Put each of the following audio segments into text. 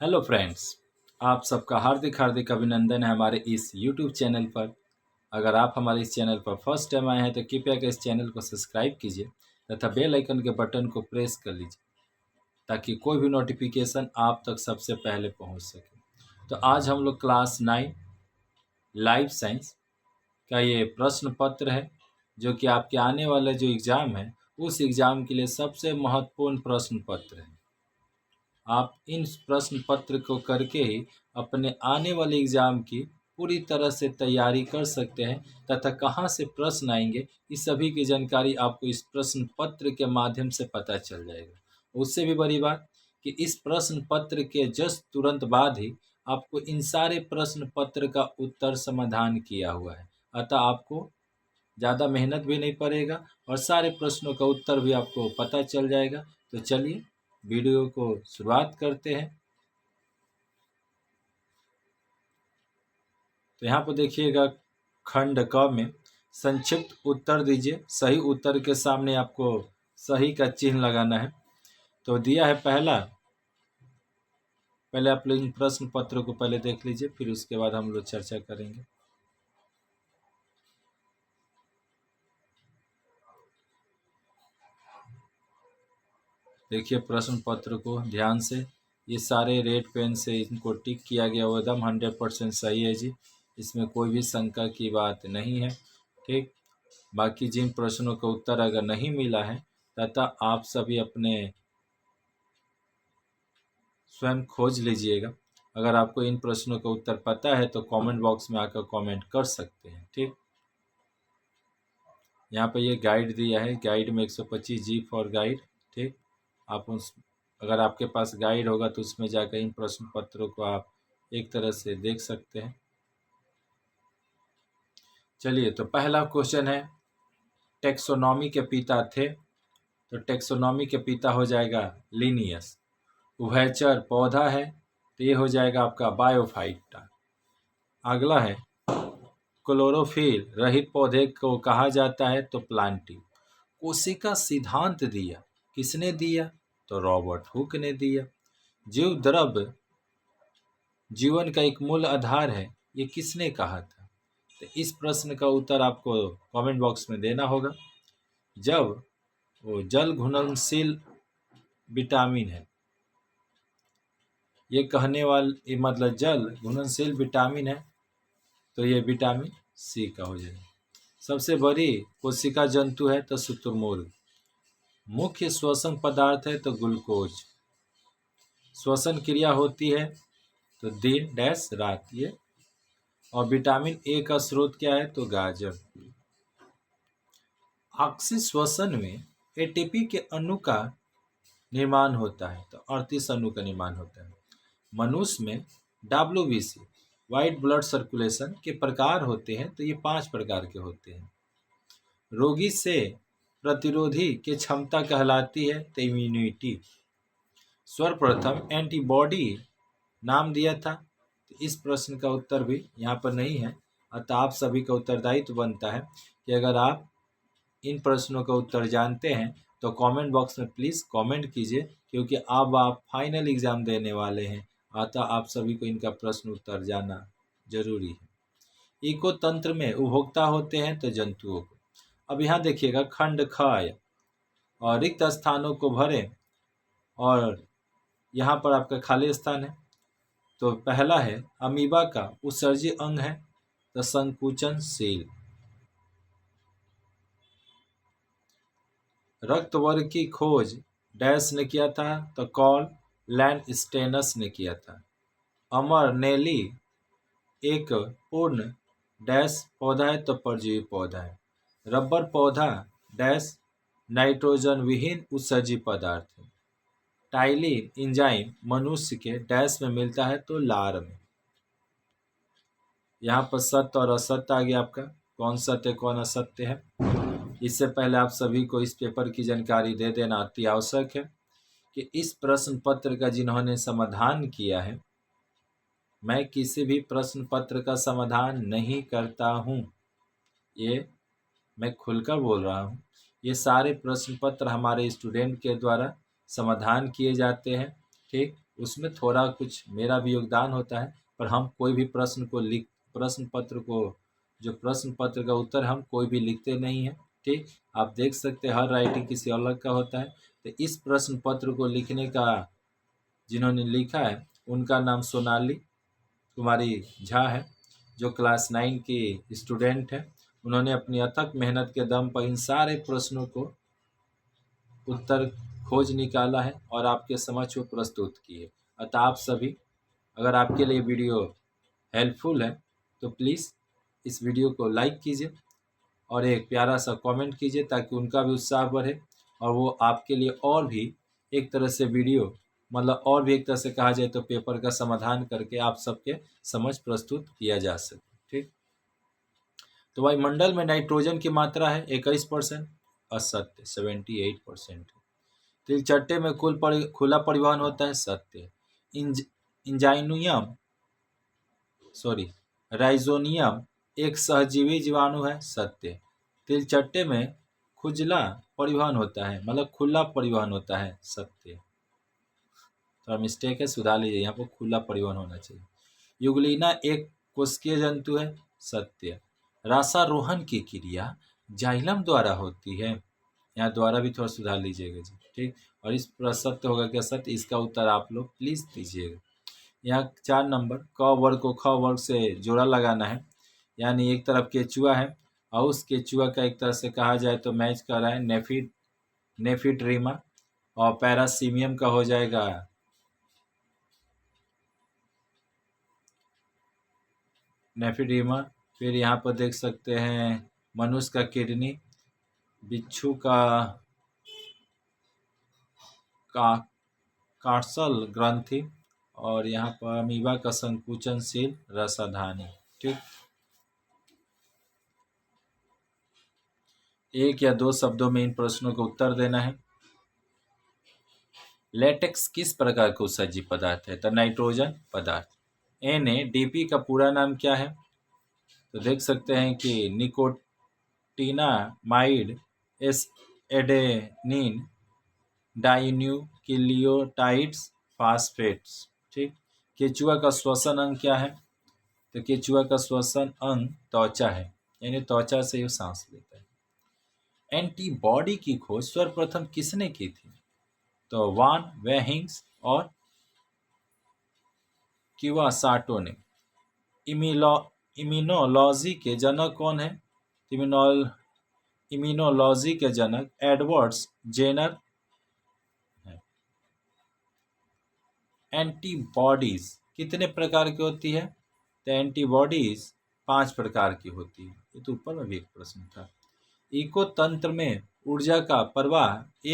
Hello friends, आप सबका हार्दिक हार्दिक अभिनंदन है हमारे इस यूट्यूब चैनल पर। अगर आप हमारे इस चैनल पर फर्स्ट टाइम आए हैं तो कृपया कर इस चैनल को सब्सक्राइब कीजिए तथा बेल आइकन के बटन को प्रेस कर लीजिए ताकि कोई भी नोटिफिकेशन आप तक सबसे पहले पहुंच सके। तो आज हम लोग क्लास 9 लाइफ साइंस का ये प्रश्न पत्र है जो कि आपके आने वाला जो एग्ज़ाम है उस एग्ज़ाम के लिए सबसे महत्वपूर्ण प्रश्न पत्र है। आप इन प्रश्न पत्र को करके ही अपने आने वाले एग्ज़ाम की पूरी तरह से तैयारी कर सकते हैं तथा कहाँ से प्रश्न आएंगे इस सभी की जानकारी आपको इस प्रश्न पत्र के माध्यम से पता चल जाएगा। उससे भी बड़ी बात कि इस प्रश्न पत्र के जस्ट तुरंत बाद ही आपको इन सारे प्रश्न पत्र का उत्तर समाधान किया हुआ है। अतः आपको ज़्यादा मेहनत भी नहीं पड़ेगा और सारे प्रश्नों का उत्तर भी आपको पता चल जाएगा। तो चलिए वीडियो को शुरुआत करते हैं। तो यहाँ पर देखिएगा खंड क में संक्षिप्त उत्तर दीजिए। सही उत्तर के सामने आपको सही का चिन्ह लगाना है। तो दिया है पहले आप लोग इन प्रश्न पत्र को पहले देख लीजिए, फिर उसके बाद हम लोग चर्चा करेंगे। देखिए प्रश्न पत्र को ध्यान से, ये सारे रेड पेन से इनको टिक किया गया, वो एकदम 100% सही है जी, इसमें कोई भी शंका की बात नहीं है। ठीक, बाकी जिन प्रश्नों का उत्तर अगर नहीं मिला है तथा आप सभी अपने स्वयं खोज लीजिएगा। अगर आपको इन प्रश्नों का उत्तर पता है तो कमेंट बॉक्स में आकर कमेंट कर सकते हैं। ठीक, यहाँ पे ये गाइड दिया है, गाइड में 125 जी फॉर गाइड। ठीक, आप उस अगर आपके पास गाइड होगा तो उसमें जाकर इन प्रश्न पत्रों को आप एक तरह से देख सकते हैं। चलिए, तो पहला क्वेश्चन है, टेक्सोनॉमी के पिता थे। तो टेक्सोनॉमी के पिता हो जाएगा लिनियस। उभयचर पौधा है तो ये हो जाएगा आपका बायोफाइटा। अगला है, क्लोरोफिल रहित पौधे को कहा जाता है तो प्लांटी। कोशिका सिद्धांत दिया, किसने दिया? तो रॉबर्ट हुक ने दिया। जीव द्रव जीवन का एक मूल आधार है, ये किसने कहा था? तो इस प्रश्न का उत्तर आपको कमेंट बॉक्स में देना होगा। जब वो जल घुलनशील विटामिन है, ये कहने वाले मतलब जल घुलनशील विटामिन है तो ये विटामिन सी का हो जाएगा। सबसे बड़ी कोशिका जंतु है तो शुतुरमुर्ग। मुख्य श्वसन पदार्थ है तो ग्लूकोज। श्वसन क्रिया होती है तो दिन डैश रात ये। और विटामिन ए का स्रोत क्या है? तो गाजर। ऑक्सी श्वसन में एटीपी के अणु का निर्माण होता है तो 38 अणु का निर्माण होता है। मनुष्य में WBC वाइट ब्लड सर्कुलेशन के प्रकार होते हैं तो ये 5 प्रकार के होते हैं। रोगी से प्रतिरोधी की क्षमता कहलाती है तो इम्यूनिटी। सर्वप्रथम एंटीबॉडी नाम दिया था तो इस प्रश्न का उत्तर भी यहाँ पर नहीं है। अतः आप सभी का उत्तरदायित्व बनता है कि अगर आप इन प्रश्नों का उत्तर जानते हैं तो कमेंट बॉक्स में प्लीज़ कमेंट कीजिए, क्योंकि अब आप फाइनल एग्ज़ाम देने वाले हैं। अतः आप सभी को इनका प्रश्न उत्तर जानना जरूरी है। इको तंत्र में उपभोक्ता होते हैं तो जंतुओं को। अब यहाँ देखिएगा खंड ख और रिक्त स्थानों को भरें और यहाँ पर आपका खाली स्थान है। तो पहला है, अमीबा का उत्सर्जी अंग है तो संकुचनशील। रक्त वर्ग की खोज डैश ने किया था तो कॉल लैंडस्टेनस ने किया था। अमर नेली एक पूर्ण डैश पौधा है तो परजीवी पौधा है। रबर पौधा डैश नाइट्रोजन विहीन उत्सर्जी पदार्थ है। टाइलिन एंजाइम मनुष्य के डैश में मिलता है तो लार में। यहाँ पर सत्य और असत्य आ गया आपका, कौन सत्य कौन असत्य है। इससे पहले आप सभी को इस पेपर की जानकारी दे देना अति आवश्यक है कि इस प्रश्न पत्र का जिन्होंने समाधान किया है, मैं किसी भी प्रश्न पत्र का समाधान नहीं करता हूँ, ये मैं खुलकर बोल रहा हूँ। ये सारे प्रश्न पत्र हमारे स्टूडेंट के द्वारा समाधान किए जाते हैं। ठीक, उसमें थोड़ा कुछ मेरा भी योगदान होता है, पर हम कोई भी प्रश्न पत्र को, जो प्रश्न पत्र का उत्तर हम कोई भी लिखते नहीं हैं। ठीक, आप देख सकते हैं हर राइटिंग किसी अलग का होता है। तो इस प्रश्न पत्र को लिखने का जिन्होंने लिखा है उनका नाम सोनाली कुमारी झा है, जो क्लास 9 की स्टूडेंट है। उन्होंने अपनी अथक मेहनत के दम पर इन सारे प्रश्नों को उत्तर खोज निकाला है और आपके समक्ष वो प्रस्तुत की है। अतः आप सभी, अगर आपके लिए वीडियो हेल्पफुल है तो प्लीज़ इस वीडियो को लाइक कीजिए और एक प्यारा सा कमेंट कीजिए, ताकि उनका भी उत्साह बढ़े और वो आपके लिए और भी एक तरह से वीडियो, मतलब और भी एक तरह से कहा जाए तो पेपर का समाधान करके आप सबके समझ प्रस्तुत किया जा सके। ठीक, तो वायुमंडल में नाइट्रोजन की मात्रा है 21%, असत्य 78%। तिलचट्टे में खुला परिवहन होता है, सत्य। इंजाइनियम राइजोनियम एक सहजीवी जीवाणु है, सत्य। तिलचट्टे में खुजला परिवहन होता है, मतलब खुला परिवहन होता है, सत्य। थोड़ा मिस्टेक है, सुधार लीजिए, यहाँ पर खुला परिवहन होना चाहिए। युगलिना एक कोशिकीय जंतु है, सत्य। रासारोहण की क्रिया जाइलम द्वारा होती है, यहाँ द्वारा भी थोड़ा सुधार लीजिएगा जी। ठीक, और इस पर सत्य होगा क्या सत्य, इसका उत्तर आप लोग प्लीज़ दीजिएगा। यहाँ 4 नंबर, क वर्ग को ख वर्ग से जोड़ा लगाना है, यानी एक तरफ केचुआ है और उस केचुआ का एक तरह से कहा जाए तो मैच कर रहा है नेफिड्रीमा, और पैरासीमियम का हो जाएगा नेफिड्रीमा। फिर यहाँ पर देख सकते हैं मनुष्य का किडनी, बिच्छू का कार्सल ग्रंथि, और यहाँ पर अमीबा का संकुचनशील रसाधानी। ठीक, एक या दो शब्दों में इन प्रश्नों का उत्तर देना है। लेटेक्स किस प्रकार का उत्सर्जी पदार्थ है, तो नाइट्रोजन पदार्थ। NADP का पूरा नाम क्या है, तो देख सकते हैं कि निकोटिनामाइड एस एडेनिन डाइन्यूक्लियोटाइड्स फास्फेट्स। ठीक, केचुआ का श्वसन अंग क्या है, तो केचुआ का श्वसन अंग त्वचा है, यानी त्वचा से ही सांस लेता है। एंटीबॉडी की खोज सर्वप्रथम किसने की थी, तो वान वेहिंग्स और किवासाटो ने। इम्यूनोलॉजी के जनक कौन है, इम्यूनोलॉजी के जनक एडवर्ड्स जेनर है। एंटीबॉडीज कितने प्रकार की होती है, तो एंटीबॉडीज 5 प्रकार की होती है। ये तो ऊपर में भी एक प्रश्न था। इको तंत्र में ऊर्जा का प्रवाह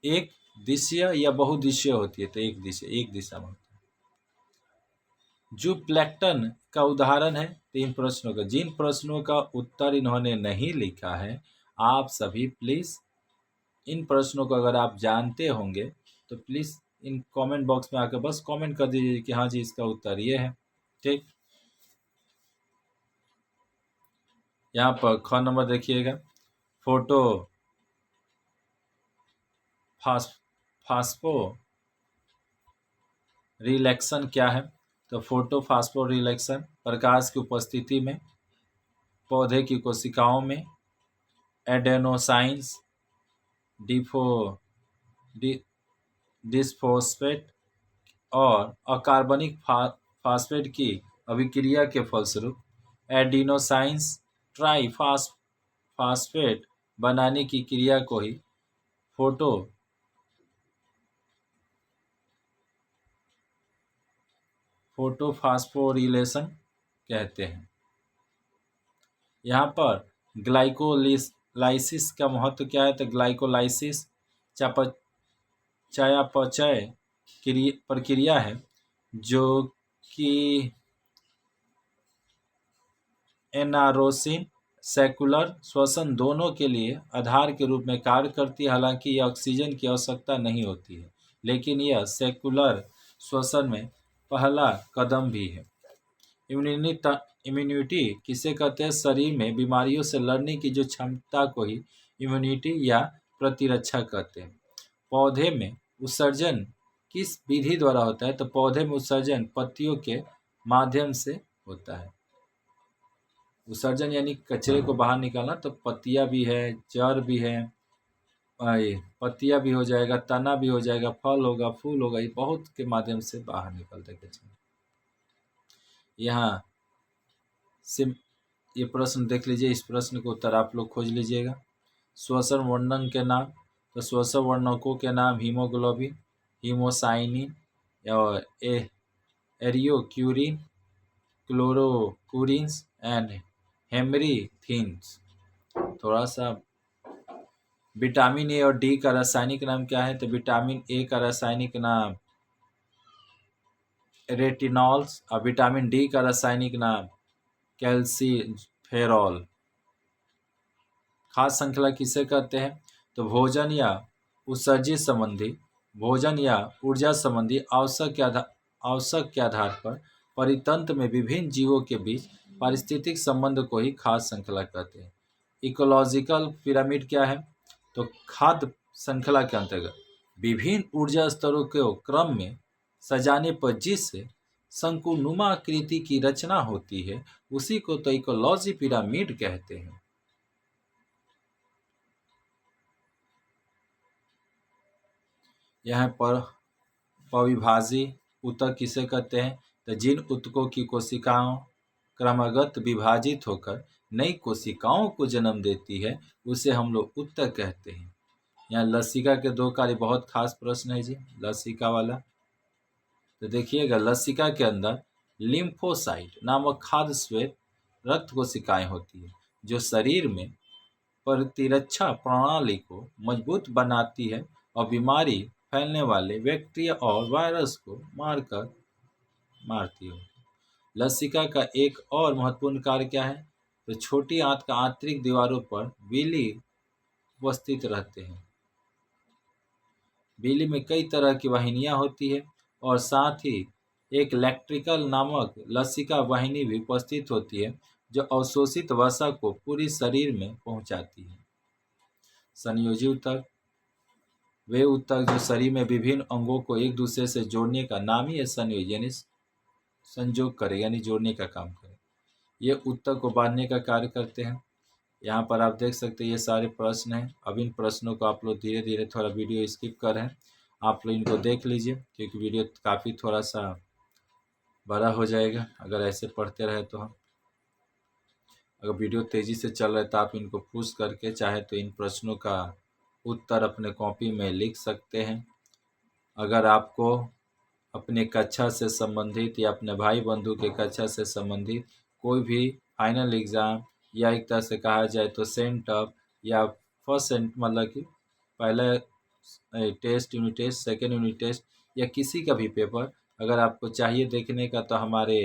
एक दिशीय या बहुदिशीय होती है, तो एक दिशा में होता है। जो प्लैंकटन का उदाहरण है, 3 प्रश्नों का, जिन प्रश्नों का उत्तर इन्होंने नहीं लिखा है, आप सभी प्लीज़ इन प्रश्नों को अगर आप जानते होंगे तो प्लीज़ इन कमेंट बॉक्स में आकर बस कमेंट कर दीजिए कि हाँ जी इसका उत्तर ये है। ठीक, यहाँ पर ख नंबर देखिएगा, फोटो फास्फो रिलेक्शन क्या है, तो फोटो फास्फो रिलेक्शन प्रकाश की उपस्थिति में पौधे की कोशिकाओं में एडेनोसाइंस डिस्फोस्फेट और अकार्बनिक फास्फेट की अभिक्रिया के फलस्वरूप एडिनोसाइंस ट्राइफास्फेट बनाने की क्रिया को ही फोटोफास्फोरिलेशन कहते हैं। यहाँ पर ग्लाइकोलाइसिस का महत्व क्या है, तो ग्लाइकोलाइसिस चयापचय प्रक्रिया है जो कि एनारोसिन सेकुलर श्वसन दोनों के लिए आधार के रूप में कार्य करती है। हालांकि यह ऑक्सीजन की आवश्यकता नहीं होती है, लेकिन यह सेकुलर श्वसन में पहला कदम भी है। इम्यूनिटी किसे कहते हैं, शरीर में बीमारियों से लड़ने की जो क्षमता को ही इम्यूनिटी या प्रतिरक्षा कहते हैं। पौधे में उत्सर्जन किस विधि द्वारा होता है? तो पौधे में उत्सर्जन पत्तियों के माध्यम से होता है। उत्सर्जन यानी कचरे को बाहर निकालना, तो पत्तियां भी है, जड़ भी है, पत्तियां भी हो जाएगा, तना भी हो जाएगा, फल होगा, फूल होगा, ये बहुत के माध्यम से बाहर निकलता है कचरा। यहाँ सिम ये प्रश्न देख लीजिए, इस प्रश्न को उत्तर आप लोग खोज लीजिएगा। श्वसन वर्णक के नाम, तो श्वसन वर्णकों के नाम हीमोग्लोबिन, हीमोसाइनिन और एरियोक्यूरिन, क्लोरोकुरिन्स एंड हेमरीथिन्स। थोड़ा सा विटामिन ए और डी का रासायनिक नाम क्या है? तो विटामिन ए का रासायनिक नाम रेटिनॉल्स और विटामिन डी का रासायनिक नाम कैल्सीफेरॉल। खाद्य श्रृंखला किसे कहते हैं? तो भोजन या उत्सर्जित संबंधी, भोजन या ऊर्जा संबंधी आवश्यक के आधार पर परितंत्र में विभिन्न जीवों के बीच पारिस्थितिक संबंध को ही खाद्य श्रृंखला कहते हैं। इकोलॉजिकल पिरामिड क्या है? तो खाद्य श्रृंखला के अंतर्गत विभिन्न ऊर्जा स्तरों के क्रम में सजाने पर जिस शंकुनुमा आकृति की रचना होती है उसी को तो इकोलॉजी पिरामिड कहते हैं। यहाँ पर पविभाजी ऊतक किसे कहते हैं? तो जिन ऊतकों की कोशिकाओं क्रमागत विभाजित होकर नई कोशिकाओं को जन्म देती है उसे हम लोग ऊतक कहते हैं। यहाँ लसिका के दो कार्य, बहुत खास प्रश्न है जी लसिका वाला। तो देखिएगा, लसिका के अंदर लिम्फोसाइट नामक खाद्य श्वेत रक्त कोशिकाएं होती है जो शरीर में प्रतिरक्षा प्रणाली को मजबूत बनाती है और बीमारी फैलने वाले बैक्टीरिया और वायरस को मारती है। लसिका का एक और महत्वपूर्ण कार्य क्या है? तो छोटी आंत का आंतरिक दीवारों पर बीली उपस्थित रहते हैं। बीली में कई तरह की वाहिनियां होती है और साथ ही एक इलेक्ट्रिकल नामक लसिका वाहिनी भी उपस्थित होती है जो अवशोषित वसा को पूरी शरीर में पहुंचाती है। संयोजी ऊतक वे ऊतक जो शरीर में विभिन्न अंगों को एक दूसरे से जोड़ने का नाम ही है संयोजी, यानी संयोग करे, यानी जोड़ने का काम करे। ये ऊतक को बांधने का कार्य करते हैं। यहाँ पर आप देख सकते हैं ये सारे प्रश्न हैं। अब इन प्रश्नों को आप लोग धीरे धीरे थोड़ा वीडियो स्किप कर रहे हैं, आप लोग इनको देख लीजिए क्योंकि वीडियो काफ़ी थोड़ा सा बड़ा हो जाएगा अगर ऐसे पढ़ते रहे तो। हम अगर वीडियो तेज़ी से चल रहा है तो आप इनको पुश करके चाहे तो इन प्रश्नों का उत्तर अपने कॉपी में लिख सकते हैं। अगर आपको अपने कक्षा से संबंधित या अपने भाई बंधु के कक्षा से संबंधित कोई भी फाइनल एग्ज़ाम या एक तरह से कहा जाए तो सेंटअप या फर्स्ट मतलब कि पहला test, unit test, second unit test या किसी का भी पेपर अगर आपको चाहिए देखने का तो हमारे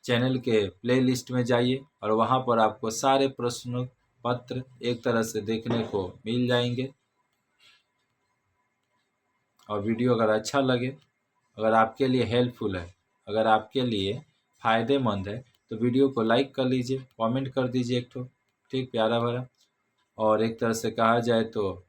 चैनल के प्लेलिस्ट में जाइए और वहाँ पर आपको सारे प्रश्न पत्र एक तरह से देखने को मिल जाएंगे। और वीडियो अगर अच्छा लगे, अगर आपके लिए हेल्पफुल है, अगर आपके लिए फ़ायदेमंद है तो वीडियो को लाइक कर लीजिए, कमेंट कर दीजिए एक ठो ठीक प्यारा भरा, और एक तरह से कहा जाए तो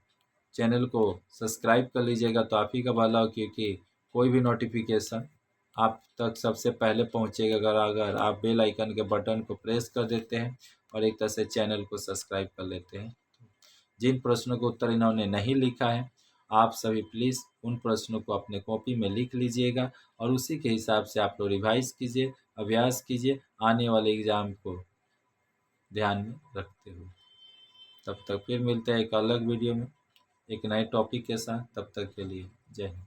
चैनल को सब्सक्राइब कर लीजिएगा तो आप ही का भला हो, क्योंकि कोई भी नोटिफिकेशन आप तक सबसे पहले पहुंचेगा अगर आप बेल आइकन के बटन को प्रेस कर देते हैं और एक तरह से चैनल को सब्सक्राइब कर लेते हैं। जिन प्रश्नों को उत्तर इन्होंने नहीं लिखा है आप सभी प्लीज़ उन प्रश्नों को अपने कॉपी में लिख लीजिएगा और उसी के हिसाब से आप लोग रिवाइज कीजिए, अभ्यास कीजिए आने वाले एग्ज़ाम को ध्यान में रखते हुए। तब तक फिर मिलते हैं एक अलग वीडियो में एक नए टॉपिक के साथ। तब तक के लिए जय हिंद।